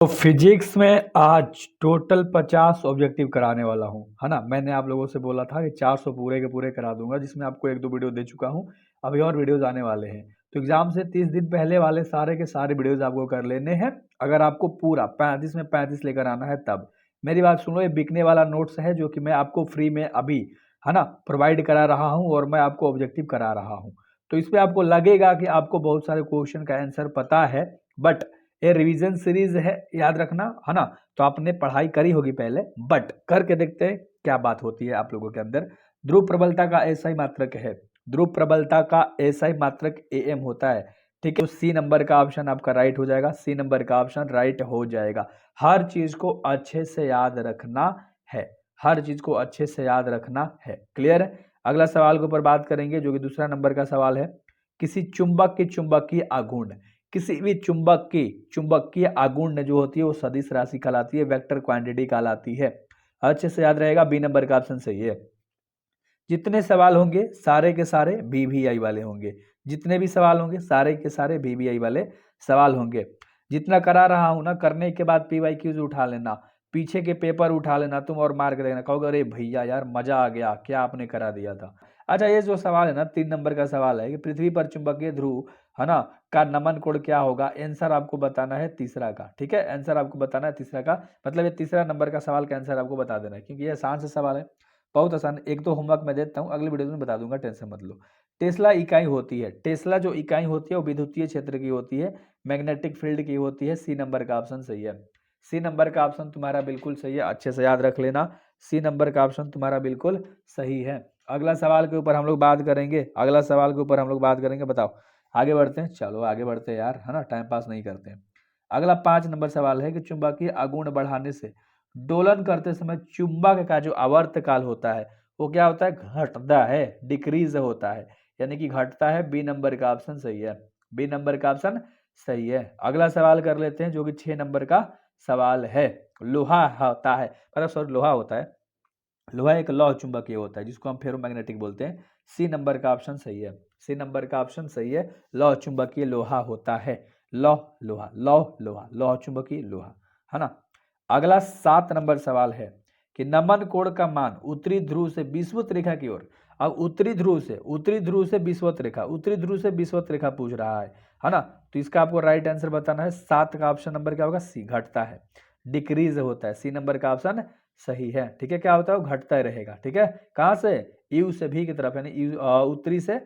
तो फिजिक्स में आज टोटल 50 ऑब्जेक्टिव कराने वाला हूँ, है ना। मैंने आप लोगों से बोला था कि 400 पूरे के पूरे करा दूंगा, जिसमें आपको एक दो वीडियो दे चुका हूँ। अभी और वीडियोज आने वाले हैं। तो एग्जाम से 30 दिन पहले वाले सारे के सारे वीडियोज आपको कर लेने हैं। अगर आपको पूरा 35 में 35 लेकर आना है तब मेरी बात सुनो। ये बिकने वाला नोट्स है जो कि मैं आपको फ्री में अभी, है ना, प्रोवाइड करा रहा हूँ और मैं आपको ऑब्जेक्टिव करा रहा हूँ। तो इसमें आपको लगेगा कि आपको बहुत सारे क्वेश्चन का आंसर पता है, बट ये रिवीजन सीरीज है, याद रखना, है ना। तो आपने पढ़ाई करी होगी पहले, बट करके देखते हैं क्या बात होती है आप लोगों के अंदर। ध्रुव प्रबलता का ऐसा ही मात्रक है, ध्रुव प्रबलता का ऐसा ही मात्रक एम होता है। ठीक है, तो सी नंबर का ऑप्शन आपका राइट हो जाएगा, सी नंबर का ऑप्शन राइट हो जाएगा। हर चीज को अच्छे से याद रखना है, हर चीज को अच्छे से याद रखना है। क्लियर है। अगला सवाल के ऊपर बात करेंगे जो कि दूसरा नंबर का सवाल है। किसी चुंबक की चुंबकीय आघूर्ण, किसी भी चुंबक की चुंबकीय आघूर्ण जो होती है वो सदिश राशि कहलाती है, वेक्टर क्वांटिटी कहलाती है। अच्छे से याद रहेगा, बी नंबर का ऑप्शन सही है। जितने सवाल होंगे सारे के सारे वीवीआई वाले होंगे, जितने भी सवाल होंगे सारे के सारे वीवीआई वाले सवाल होंगे। जितना करा रहा हूं ना, करने के बाद पीवाई क्यूज उठा लेना, पीछे के पेपर उठा लेना तुम और मार्क देना, कहोगे अरे भैया यार मजा आ गया, क्या आपने करा दिया था। अच्छा, ये जो सवाल है ना 3 नंबर का सवाल है कि पृथ्वी पर चुंबकीय ध्रुव, है ना, का नमन कोण क्या होगा। आंसर आपको बताना है तीसरा का। ठीक है, आंसर आपको बताना है तीसरा का, मतलब ये तीसरा नंबर का सवाल का आंसर आपको बता देना है, क्योंकि ये आसान से सवाल है, बहुत आसान। एक तो होमवर्क मैं देता हूँ, अगले वीडियो में बता दूंगा, टेंशन मत लो। टेस्ला इकाई होती है, टेस्ला जो इकाई होती है वो विद्युतीय क्षेत्र की होती है, मैग्नेटिक फील्ड की होती है। सी नंबर का ऑप्शन सही है, सी नंबर का ऑप्शन तुम्हारा बिल्कुल सही है, अच्छे से याद रख लेना, सी नंबर का ऑप्शन तुम्हारा बिल्कुल सही है। अगला सवाल के ऊपर हम लोग बात करेंगे, अगला सवाल के ऊपर हम लोग बात करेंगे। बताओ, आगे बढ़ते हैं, चलो आगे बढ़ते हैं यार, है ना, टाइम पास नहीं करते हैं। अगला 5 नंबर सवाल है कि चुंबकीय आघूर्ण बढ़ाने से दोलन करते समय चुंबक का जो आवर्त काल होता है वो क्या होता है, घटता है, डिक्रीज होता है, यानी कि घटता है। बी नंबर का ऑप्शन सही है, बी नंबर का ऑप्शन सही है। अगला सवाल कर लेते हैं जो कि 6 नंबर का सवाल है। लोहा होता है, मतलब सॉरी, लोहा होता है, लोहा एक लौह चुंबकीय होता है जिसको हम फेरोमैग्नेटिक बोलते हैं। सी नंबर का ऑप्शन सही है, सी नंबर का ऑप्शन सही है, लौह चुंबकीय लोहा होता है, लौह लोहा, लौह लोहा, लौह चुंबकीय लोहा, है ना। अगला 7 नंबर सवाल है कि नमन कोण का मान उत्तरी ध्रुव से विषुवत रेखा की ओर, अब उत्तरी ध्रुव से, उत्तरी ध्रुव से विषुवत रेखा, उत्तरी ध्रुव से विषुवत रेखा पूछ रहा है ना। तो इसका आपको राइट आंसर बताना है। 7 का ऑप्शन नंबर क्या होगा, सी, घटता है, डिक्रीज होता है। सी नंबर का ऑप्शन सही है। ठीक है, क्या होता है, वो घटता ही रहेगा। ठीक है, कहां से, यू से भी की तरफ, यानी उत्तरी से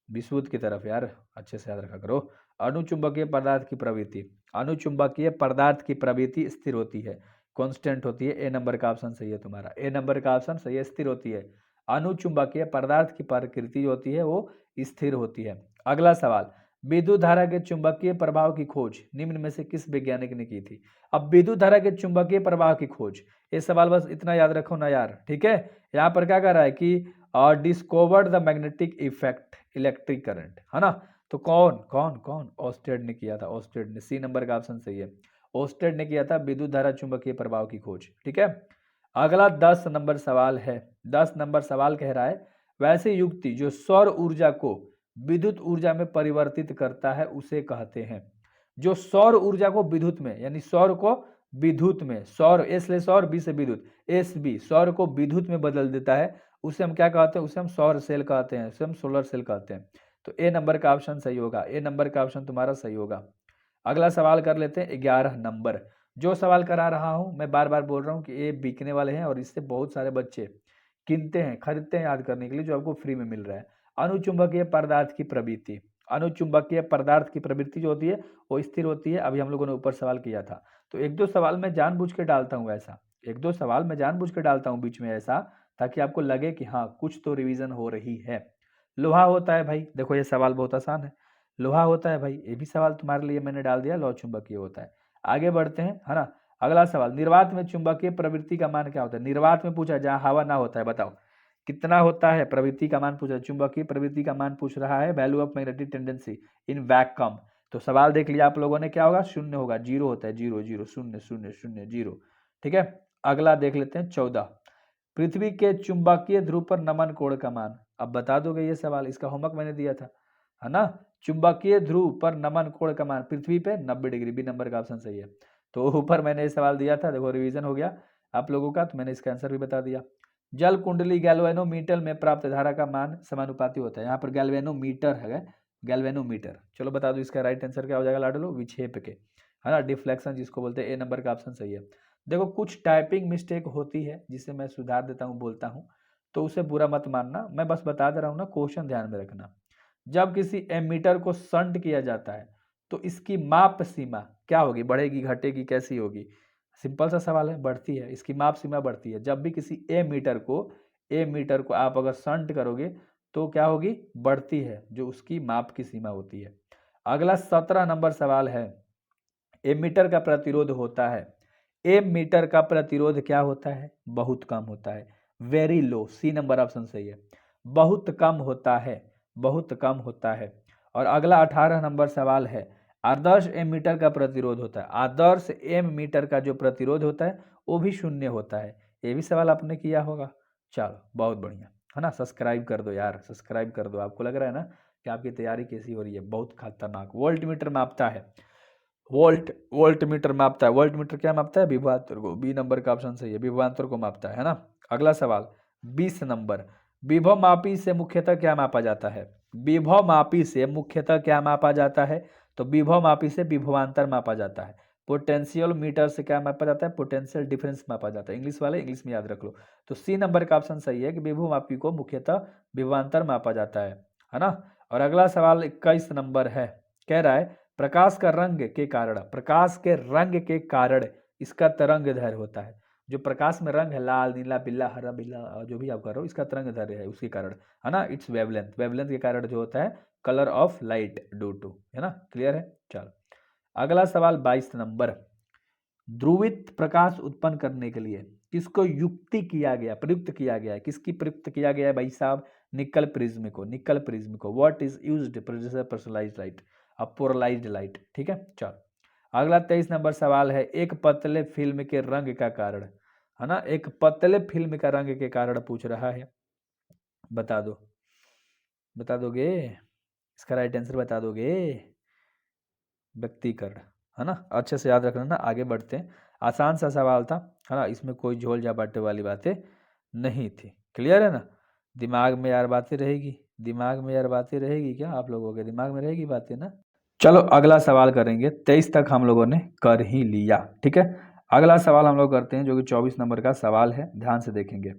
विषुवत की तरफ, यार अच्छे से याद रखा करो। अणुचुंबकीय पदार्थ की प्रवृत्ति, अणुचुंबकीय पदार्थ की प्रवृत्ति स्थिर होती है, कांस्टेंट होती है। ए नंबर का ऑप्शन सही है तुम्हारा, ए नंबर का ऑप्शन सही है, स्थिर होती है। अणुचुंबकीय पदार्थ की प्रकृति जो होती है वो स्थिर होती है। अगला सवाल, विद्युत धारा के चुंबकीय प्रभाव की खोज निम्न में से किस वैज्ञानिक ने की थी। अब विद्युत धारा के चुंबकीय प्रभाव की खोज, ये सवाल बस इतना याद रखो ना यार। ठीक है, यहाँ पर क्या कर रहा है कि discovered the magnetic effect electric current, है ना। तो कौन कौन कौन, ऑस्टेड ने किया था, ऑस्टेड ने, सी नंबर का ऑप्शन सही है, ऑस्टेड ने किया था विद्युत धारा चुंबकीय प्रभाव की खोज। ठीक है, अगला 10 नंबर सवाल है। 10 नंबर सवाल कह रहा है, वैसे युक्ति जो सौर ऊर्जा को विद्युत ऊर्जा में परिवर्तित करता है उसे कहते हैं। जो सौर ऊर्जा को विद्युत में, यानी सौर को विद्युत में, सौर एस ले सौर, बी से विद्युत, एस बी, सौर को विद्युत में बदल देता है, उसे हम क्या कहते हैं, उसे हम सौर सेल कहते हैं, उसे हम सोलर सेल कहते हैं। तो ए नंबर का ऑप्शन सही होगा, ए नंबर का ऑप्शन तुम्हारा सही होगा। अगला सवाल कर लेते हैं 11 नंबर। जो सवाल करा रहा हूं मैं बार बार बोल रहा हूं कि ये बिकने वाले हैं और इससे बहुत सारे बच्चे किनते हैं, खरीदते हैं याद करने के लिए, जो आपको फ्री में मिल रहा है। अणुचुंबकीय पदार्थ की प्रवृत्ति, अणुचुंबकीय पदार्थ की प्रवृत्ति जो होती है वो स्थिर होती है। अभी हम लोगों ने ऊपर सवाल किया था। तो एक दो सवाल मैं जानबूझ के डालता हूँ ऐसा, एक दो सवाल मैं जानबूझ के डालता हूँ बीच में ऐसा, ताकि आपको लगे कि हाँ कुछ तो रिवीजन हो रही है। लोहा होता है भाई, देखो ये सवाल बहुत आसान है, लोहा होता है भाई, ये भी सवाल तुम्हारे लिए मैंने डाल दिया, लौह चुंबकीय होता है। आगे बढ़ते हैं, है ना। अगला सवाल, निर्वात में चुंबकीय प्रवृत्ति का मान क्या होता है। निर्वात में पूछा जहां हवा ना होता है, बताओ कितना होता है, प्रवृत्ति का मान पूछा, चुंबकीय प्रवृत्ति का मान पूछ रहा है, value of magnetic tendency in vacuum. तो सवाल देख लिया आप लोगों ने, क्या होगा, शून्य होगा, जीरो होता है, जीरो जीरो, शून्य शून्य शून्य जीरो। ठीक है, अगला देख लेते हैं 14, पृथ्वी के चुंबकीय ध्रुव पर नमन कोण का मान। अब बता दोगे ये सवाल, इसका होमवर्क मैंने दिया था, है ना। चुंबकीय ध्रुव पर नमन कोण का मान पृथ्वी पे 90 डिग्री, बी नंबर का ऑप्शन सही है। तो ऊपर मैंने ये सवाल दिया था, देखो रिवीजन हो गया आप लोगों का, तो मैंने इसका आंसर भी बता दिया। जल कुंडली गैल्वेनोमीटर में प्राप्त धारा का मान समानुपाती होता है। यहाँ पर गैल्वेनोमीटर है, गैल्वेनोमीटर। चलो बता दो इसका राइट आंसर क्या हो जाएगा लाडलो, विक्षेप के, है ना, डिफ्लेक्शन जिसको बोलते हैं। ए नंबर का ऑप्शन सही है। देखो कुछ टाइपिंग मिस्टेक होती है जिसे मैं सुधार देता हूँ, बोलता हूँ, तो उसे बुरा मत मानना, मैं बस बता दे रहा हूँ ना, क्वेश्चन ध्यान में रखना। जब किसी एमीटर को शंट किया जाता है तो इसकी माप सीमा क्या होगी, बढ़ेगी घटेगी कैसी होगी? सिंपल सा सवाल है, बढ़ती है, इसकी माप सीमा बढ़ती है। जब भी किसी ए मीटर को आप अगर शंट करोगे तो क्या होगी, बढ़ती है, जो उसकी माप की सीमा होती है। अगला 17 नंबर सवाल है, एमीटर का प्रतिरोध होता है, एमीटर का प्रतिरोध क्या होता है, बहुत कम होता है, very low, C number option सही है, बहुत कम होता है, बहुत कम होता है। और अगला 18 नंबर सवाल है, आदर्श एमीटर का प्रतिरोध होता है, आदर्श एमीटर का जो प्रतिरोध होता है वो भी शून्य होता है। ये भी सवाल आपने किया होगा। चलो बहुत बढ़िया, है ना, सब्सक्राइब कर दो यार, सब्सक्राइब कर दो। आपको लग रहा है ना कि आपकी तैयारी कैसी हो रही है, बहुत खतरनाक। वोल्ट मीटर मापता है, वोल्ट मीटर मापता है, वोल्ट मीटर क्या मापता है, विभवांतर को, बी नंबर का ऑप्शन सही है, विभवांतर को मापता है ना। अगला सवाल 20 नंबर, विभव मापी से मुख्यतः क्या मापा जाता है, विभव मापी से मुख्यतः क्या मापा जाता है, तो विभव मापी से विभवांतर मापा जाता है। पोटेंशियल मीटर से क्या मापा जाता है, पोटेंशियल डिफरेंस मापा जाता है। इंग्लिश वाले इंग्लिश में याद रख लो। तो सी नंबर का ऑप्शन सही है कि विभव मापी को मुख्यतः विभवांतर मापा जाता है ना। और अगला सवाल 21 नंबर है, कह रहा है प्रकाश का रंग के कारण, प्रकाश के रंग के कारण इसका तरंग दैर्घ्य होता है। जो प्रकाश में रंग है, लाल नीला पीला हरा पीला जो भी आप कर रहे हो, इसका तरंग दैर्घ्य है उसके कारण, है ना, इट्स वेवलेंथ, वेवलेंथ के कारण जो होता है colour of light due to, है ना, क्लियर है। चलो अगला सवाल 22 नंबर, ध्रुवित प्रकाश उत्पन्न करने के लिए किसको युक्ति किया गया, प्रयुक्त किया गया है, किसकी प्रयुक्त किया गया है भाई साहब, निकल प्रिज्म को, निकल प्रिज्म को। What is used producer personalised light, polarised light, ठीक है। चलो अगला 23 नंबर सवाल है, एक पतले फिल्म के रंग का कारण, है ना, एक पतले फिल्म का रंग के कारण पूछ रहा है, बता दो, बता दोगे, इसका राइट आंसर बता दोगे, व्यक्तिकरण, है ना, अच्छे से याद रखना ना। आगे बढ़ते हैं, आसान सा सवाल था, है ना, इसमें कोई झोल झापाटे वाली बातें नहीं थी, क्लियर है ना। दिमाग में यार बातें रहेगी, दिमाग में यार बातें रहेगी, क्या आप लोगों के दिमाग में रहेगी बातें ना। चलो अगला सवाल करेंगे, 23 तक हम लोगों ने कर ही लिया, ठीक है। अगला सवाल हम लोग करते हैं जो कि 24 नंबर का सवाल है, ध्यान से देखेंगे।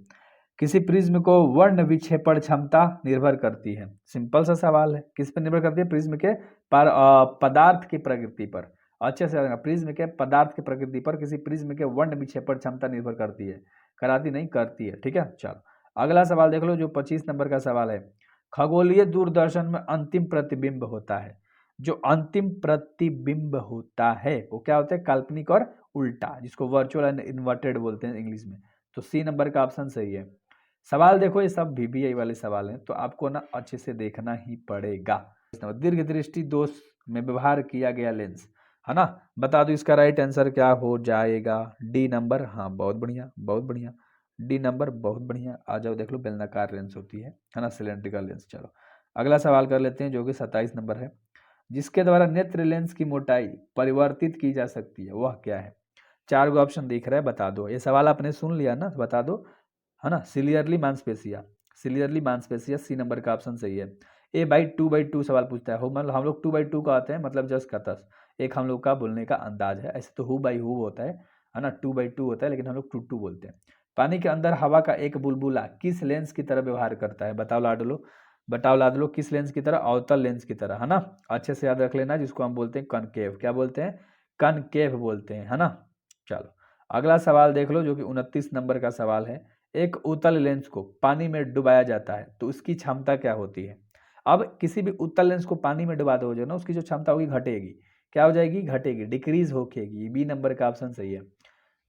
किसी प्रिज्म को वर्ण विक्षेपण क्षमता निर्भर करती है, सिंपल सा सवाल है, किस पर निर्भर करती है, प्रिज्म के पर पदार्थ की प्रकृति पर। अच्छे से प्रिज्म के पदार्थ की प्रकृति पर किसी प्रिज्म के वर्ण विक्षेपण क्षमता निर्भर करती है, कराती नहीं, करती है, ठीक है। चलो अगला सवाल देख लो जो 25 नंबर का सवाल है, खगोलीय दूरदर्शन में अंतिम प्रतिबिंब होता है, जो अंतिम प्रतिबिंब होता है वो क्या होता है, काल्पनिक और उल्टा, जिसको वर्चुअल एंड इन्वर्टेड बोलते हैं इंग्लिश में। तो सी नंबर का ऑप्शन सही है। सवाल देखो ये सब VBI वाले सवाल हैं, तो आपको ना अच्छे से देखना ही पड़ेगा। दीर्घ दृष्टि दोष में व्यवहार किया गया लेंस, है ना, बता दो इसका राइट आंसर क्या हो जाएगा, डी नंबर, हाँ बहुत बढ़िया बहुत बढ़िया, डी नंबर बहुत बढ़िया। आ जाओ देख लो, बेलनाकार लेंस होती है ना, सिलेंड्रिकल लेंस। चलो अगला सवाल कर लेते हैं जो कि 27 नंबर है, जिसके द्वारा नेत्र लेंस की मोटाई परिवर्तित की जा सकती है वह क्या है। 4 गो ऑप्शन दिख रहा है, बता दो। ये सवाल आपने सुन लिया ना, बता दो, है ना, सिलियरली मांसपेशिया, सिलियरली मांसपेशिया, सी नंबर का ऑप्शन सही है। ए बाई 2/2 सवाल पूछता है, मतलब हम लोग 2/2 का आते हैं, मतलब जस का तस, एक हम लोग का बोलने का अंदाज है। ऐसे तो हु बाई हु होता है ना, 2/2 होता है, लेकिन हम लोग 2/2 बोलते हैं। पानी के अंदर हवा का एक बुलबुला किस लेंस की तरह व्यवहार करता है, बताओ लाडलो, बताओ लाडलो, किस लेंस की तरह, अवतल लेंस की तरह, है ना। अच्छे से याद रख लेना, जिसको हम बोलते हैं कनकेव, क्या बोलते हैं, कनकेव बोलते हैं, है ना। चलो अगला सवाल देख लो जो कि 29 नंबर का सवाल है, एक उत्तल लेंस को पानी में डुबाया जाता है तो उसकी क्षमता क्या होती है। अब किसी भी उत्तल लेंस को पानी में डुबा दोगे ना, उसकी जो क्षमता होगी घटेगी, क्या हो जाएगी, घटेगी, डिक्रीज होगी। बी नंबर का ऑप्शन सही है,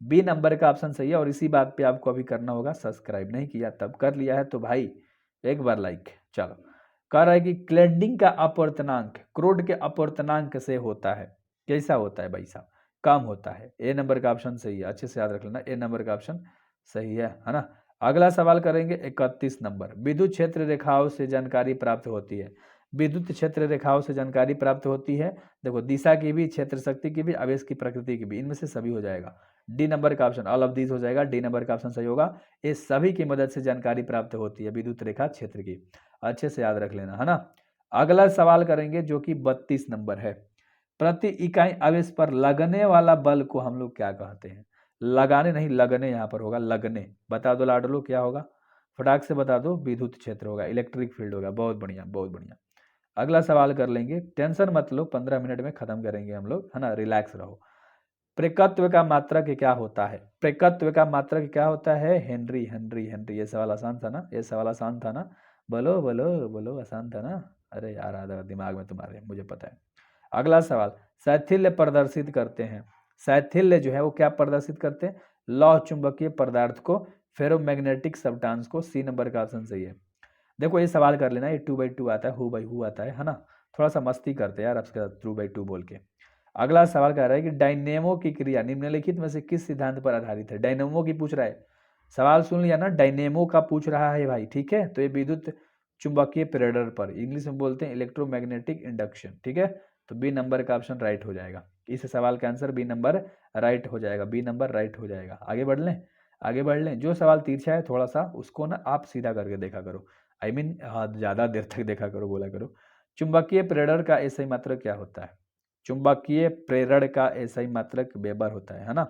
बी नंबर का ऑप्शन सही है। और इसी बात पे आपको अभी करना होगा सब्सक्राइब, नहीं किया तब, कर लिया है तो भाई एक बार लाइक। चलो कह रहा है कि क्लेंडिंग का अपवर्तनांक क्रोड के अपवर्तनांक से होता है, कैसा होता है भाई साहब, कम होता है। ए नंबर का ऑप्शन सही है, अच्छे से याद रख लेना, ए नंबर का ऑप्शन सही है ना। अगला सवाल करेंगे 31 नंबर, विद्युत क्षेत्र रेखाओं से जानकारी प्राप्त होती है। विद्युत क्षेत्र रेखाओं से जानकारी प्राप्त होती है। देखो दिशा की भी, क्षेत्र शक्ति की भी, आवेश की प्रकृति की भी, इनमें से सभी हो जाएगा। डी नंबर का ऑप्शन ऑल ऑफ दीज हो जाएगा, डी नंबर का ऑप्शन सही होगा। ये सभी की मदद से जानकारी प्राप्त होती है विद्युत रेखा क्षेत्र की, अच्छे से याद रख लेना, है ना। अगला सवाल करेंगे जो कि 32 नंबर है। प्रति इकाई आवेश पर लगने वाला बल को हम लोग क्या कहते हैं? लगाने नहीं, लगने यहाँ पर होगा, लगने। बता दो लाडलो क्या होगा, फटाक से बता दो। विद्युत क्षेत्र होगा, इलेक्ट्रिक फील्ड होगा। बहुत बढ़िया, बहुत बढ़िया। अगला सवाल कर लेंगे, टेंशन मत लो, 15 मिनट में खत्म करेंगे हम लोग, है ना, रिलैक्स रहो। प्रेकत्व का मात्रक क्या होता है? प्रेकत्व का मात्रक क्या होता है? Henry, Henry, Henry. ये सवाल आसान था ना, ये सवाल आसान था ना, बोलो बोलो बोलो, आसान था ना। अरे यार आधा दिमाग में तुम्हारे, मुझे पता है। अगला सवाल, शैथिल्य प्रदर्शित करते हैं। शैथिल्य जो है वो क्या प्रदर्शित करते हैं? लौह चुंबकीय पदार्थ को, फेरोमैग्नेटिक सब्सटेंस को। सी नंबर का ऑप्शन सही है। देखो ये सवाल कर लेना, ये 2/2 आता है, हु बाई हु आता है ना। थोड़ा सा मस्ती करते हैं यार आपके साथ 2/2 बोल के। अगला सवाल कह रहा है कि डायनेमो की क्रिया निम्नलिखित में से किस सिद्धांत पर आधारित है? डायनेमो की पूछ रहा है, सवाल सुन लिया ना, डायनेमो का पूछ रहा है भाई, ठीक है। तो ये विद्युत चुंबकीय प्रेरण पर, इंग्लिश में बोलते हैं इलेक्ट्रोमैग्नेटिक इंडक्शन, ठीक है। तो बी नंबर का ऑप्शन राइट हो जाएगा। इस सवाल का आंसर बी नंबर राइट हो जाएगा, बी नंबर राइट हो जाएगा। आगे बढ़ लें, आगे बढ़ लें। जो सवाल तिरछा है थोड़ा सा उसको ना आप सीधा करके देखा करो, आई मीन हाँ ज़्यादा देर तक देखा करो, बोला करो। चुंबकीय प्रेरण का ऐसा ही मात्रक क्या होता है? चुंबकीय प्रेरण का ऐसा ही मात्रक वेबर होता है ना।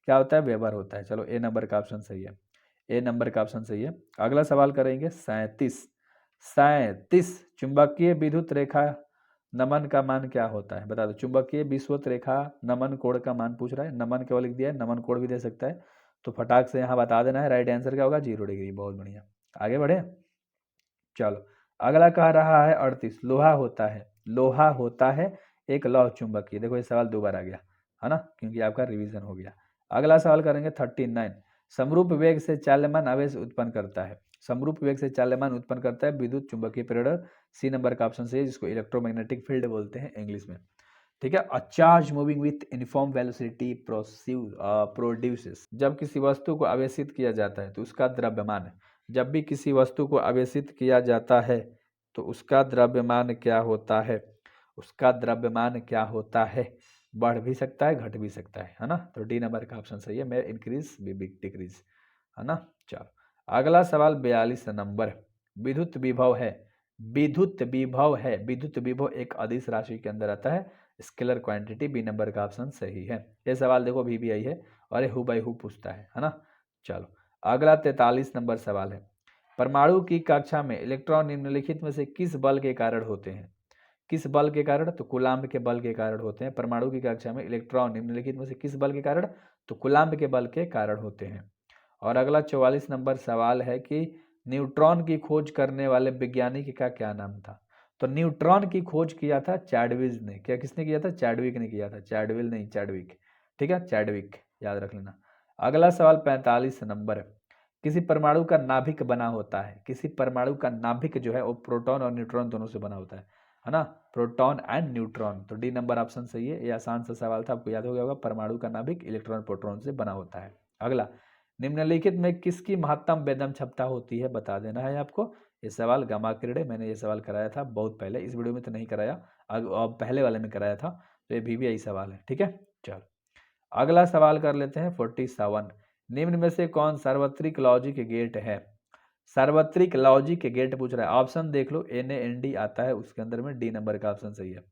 क्या होता है? वेबर होता है। चलो ए नंबर का ऑप्शन सही है, ए नंबर का ऑप्शन सही है। अगला सवाल करेंगे 37। 37 चुंबकीय विद्युत रेखा नमन का मान क्या होता है? बता दो। चुंबकीय विद्युत रेखा नमन कोण का मान पूछ रहा है, नमन केवल लिख दिया है, नमन कोण भी दे सकता है। तो फटाक से यहाँ बता देना है, राइट आंसर क्या होगा? 0 डिग्री। बहुत बढ़िया, आगे बढ़े। चलो अगला कह रहा है 38, लोहा होता है, लोहा होता है एक लौह चुंबकीय। देखो ये सवाल 2 बार आ गया, है ना, क्योंकि आपका रिवीजन हो गया। अगला सवाल करेंगे 39, समरूप वेग से चाल्यमान आवेश उत्पन्न करता है। समरूप वेग से चाल्यमान उत्पन्न करता है विद्युत चुंबकीय प्रेरण। सी नंबर का ऑप्शन सही है, जिसको इलेक्ट्रोमैग्नेटिक फील्ड बोलते हैं इंग्लिश में, ठीक है। A charge moving with uniform velocity produces, जब किसी वस्तु को आवेशित किया जाता है तो उसका द्रव्यमान, जब भी किसी वस्तु को आवेशित किया जाता है तो उसका द्रव्यमान क्या होता है? उसका द्रव्यमान क्या होता है? बढ़ भी सकता है, घट भी सकता है ना। तो डी नंबर का ऑप्शन सही है, मैं इंक्रीज डिक्रीज, है ना। चलो अगला सवाल 42 नंबर, विद्युत विभव है, विद्युत विभव है, विद्युत विभव एक अदिश राशि के अंदर आता है, स्केलर क्वांटिटी। बी नंबर का ऑप्शन सही है। ये सवाल देखो अभी भी आई है और ये हु बाई हु पूछता है ना। चलो अगला 43 नंबर सवाल है, परमाणु की कक्षा में इलेक्ट्रॉन निम्नलिखित में से किस बल के कारण होते हैं? किस बल के कारण? तो कूलाम्ब के बल के कारण होते हैं। परमाणु की कक्षा में इलेक्ट्रॉन निम्नलिखित में से किस बल के कारण? तो कूलाम्ब के बल के कारण होते हैं। और अगला 44 नंबर सवाल है कि न्यूट्रॉन की खोज करने वाले वैज्ञानिक का क्या नाम था? तो न्यूट्रॉन की खोज किया था चैडविक ने। क्या किसने किया था? चैडविक ने किया था, चैडविल नहीं, चैडविक, ठीक है, चैडविक, याद रख लेना। अगला सवाल 45 नंबर, किसी परमाणु का नाभिक बना होता है, किसी परमाणु का नाभिक जो है वो प्रोटॉन और न्यूट्रॉन दोनों से बना होता है ना, प्रोटॉन एंड न्यूट्रॉन। तो डी नंबर ऑप्शन सही है, ये आसान सा सवाल था, आपको याद हो गया होगा, परमाणु का नाभिक इलेक्ट्रॉन प्रोटॉन से बना होता है। अगला, निम्नलिखित में किसकी महत्तम वेदन क्षमता होती है? बता देना है आपको। ये सवाल गामा किरणें, मैंने ये सवाल कराया था बहुत पहले, इस वीडियो में तो नहीं कराया, अब पहले वाले में कराया था। तो ये भी सवाल है, ठीक है। चलो अगला सवाल कर लेते हैं 47, निम्न में से कौन सार्वत्रिक लॉजिक गेट है? सार्वत्रिक लॉजिक गेट पूछ रहा है, ऑप्शन देख लो, NAND आता है उसके अंदर में, डी नंबर का ऑप्शन सही है,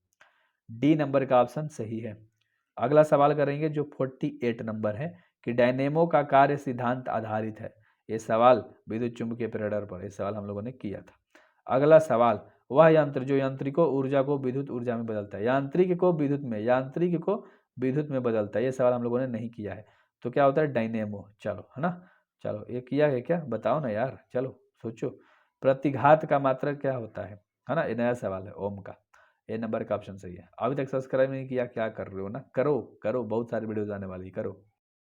डी नंबर का ऑप्शन सही है। अगला सवाल करेंगे जो 48 नंबर है कि डायनेमो का कार्य सिद्धांत आधारित है। ये सवाल विद्युत चुंबकीय प्रेरण पर, ये सवाल हम लोगों ने किया था। अगला सवाल, वह यंत्र जो यांत्रिक ऊर्जा को विद्युत ऊर्जा में बदलता है, यांत्रिक को विद्युत में, यांत्रिक को विद्युत में बदलता है, ये सवाल हम लोगों ने नहीं किया है। तो क्या होता है? डायनेमो। चलो, है ना। चलो ये किया है क्या, बताओ ना यार, चलो सोचो। प्रतिघात का मात्रक क्या होता है ना, ये नया सवाल है, ओम का। ए नंबर का ऑप्शन सही है। अभी तक सब्सक्राइब नहीं किया, क्या कर रहे हो ना, करो करो, बहुत सारी वीडियोज आने वाली, करो।